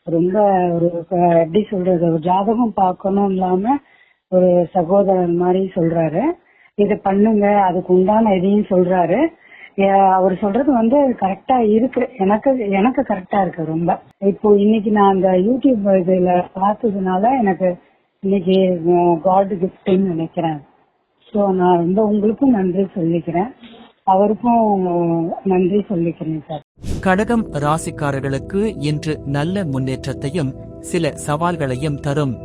ரொம்ப ஒரு எப்படி சொல்றது, ஒரு ஜாதகம் பார்க்கணும் இல்லாம ஒரு சகோதரர் மாதிரி சொல்றாரு. இத பண்ணுங்க, அதுக்கு உண்டான எதையும் சொல்றாரு. அவர் சொல்றது கரெக்டா இருக்கு. எனக்கு கரெக்டா இருக்கு ரொம்ப. இப்போ இன்னைக்கு நான் அந்த யூடியூப் இதுல பார்த்ததுனால எனக்கு இன்னைக்கு காட் கிஃப்ட்னு நினைக்கிறேன். ஸோ நான் ரொம்ப உங்களுக்கும் நன்றி சொல்லிக்கிறேன், அவருக்கும் நன்றி சொல்லிக்கிறேன் சார். கடகம் ராசிக்காரர்களுக்கு இன்று நல்ல முன்னேற்றத்தையும் சில சவால்களையும் தரும்.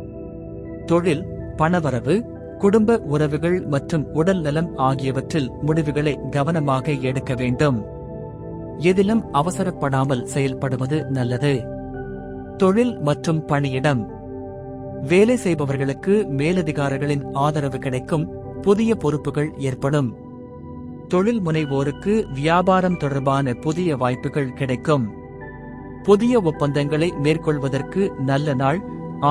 தொழில், பணவரவு, குடும்ப உறவுகள் மற்றும் உடல் நலம் ஆகியவற்றில் முடிவுகளை கவனமாக எடுக்க வேண்டும். எதிலும் அவசரப்படாமல் செயல்படுவது நல்லது. தொழில் மற்றும் பணியிடம், வேலை செய்பவர்களுக்கு மேலதிகாரிகளின் ஆதரவு கிடைக்கும், புதிய பொறுப்புகள் ஏற்படும். தொழில் முனைவோருக்கு வியாபாரம் தொடர்பான புதிய வாய்ப்புகள் கிடைக்கும். புதிய ஒப்பந்தங்களை மேற்கொள்வதற்கு நல்ல நாள்,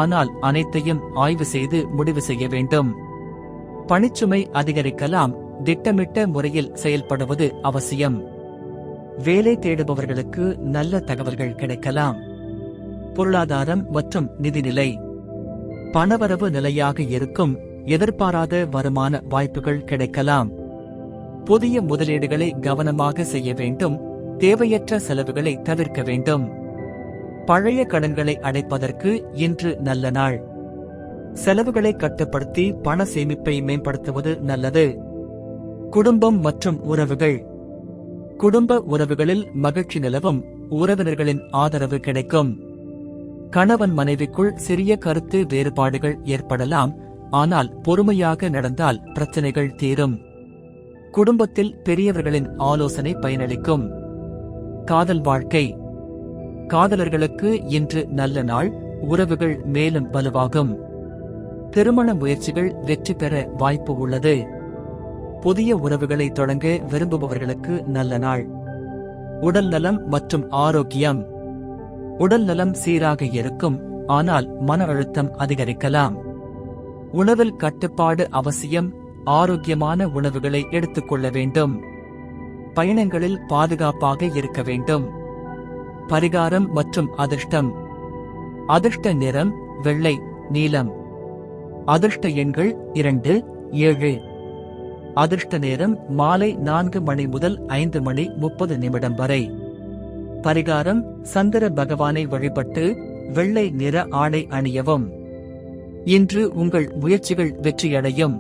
ஆனால் அனைத்தையும் ஆய்வு செய்து முடிவு செய்ய வேண்டும். பணிச்சுமை அதிகரிக்கலாம், திட்டமிட்ட முறையில் செயல்படுவது அவசியம். வேலை தேடுபவர்களுக்கு நல்ல தகவல்கள் கிடைக்கலாம். பொருளாதாரம் மற்றும் நிதிநிலை, பணவரவு நிலையாக இருக்கும், எதிர்பாராத வருமான வாய்ப்புகள் கிடைக்கலாம். புதிய முதலீடுகளை கவனமாக செய்ய வேண்டும், தேவையற்ற செலவுகளை தவிர்க்க வேண்டும். பழைய கடன்களை அடைப்பதற்கு இன்று நல்ல நாள். செலவுகளை கட்டுப்படுத்தி பண சேமிப்பை மேம்படுத்துவது நல்லது. குடும்பம் மற்றும் உறவுகள், குடும்ப உறவுகளில் மகிழ்ச்சி நிலவும், உறவினர்களின் ஆதரவு கிடைக்கும். கணவன் மனைவிக்குள் சிறிய கருத்து வேறுபாடுகள் ஏற்படலாம், ஆனால் பொறுமையாக நடந்தால் பிரச்சனைகள் தீரும். குடும்பத்தில் பெரியவர்களின் ஆலோசனை பயனளிக்கும். காதல் வாழ்க்கை, காதலர்களுக்கு இன்று நல்ல நாள், உறவுகள் மேலும் வலுவாகும். திருமண முயற்சிகள் வெற்றி பெற வாய்ப்பு உள்ளது. புதிய உறவுகளை தொடங்க விரும்புபவர்களுக்கு நல்ல நாள். உடல் நலம் மற்றும் ஆரோக்கியம், உடல் நலம் சீராக இருக்கும், ஆனால் மன அழுத்தம் அதிகரிக்கலாம். உணவில் கட்டுப்பாடு அவசியம், ஆரோக்கியமான உணவுகளை எடுத்துக்கொள்ள வேண்டும். பயணங்களில் பாதுகாப்பாக இருக்க வேண்டும். பரிகாரம் மற்றும் அதிர்ஷ்டம், அதிர்ஷ்ட நிறம் வெள்ளை, நீலம். அதிர்ஷ்ட எண்கள் 2, 7. அதிர்ஷ்ட நேரம் மாலை 4 மணி முதல் 5 மணி 30 நிமிடம் வரை. பரிகாரம், சந்திர பகவானை வழிபட்டு வெள்ளை நிற ஆடை அணியவும். இன்று உங்கள் முயற்சிகள் வெற்றியடையும்.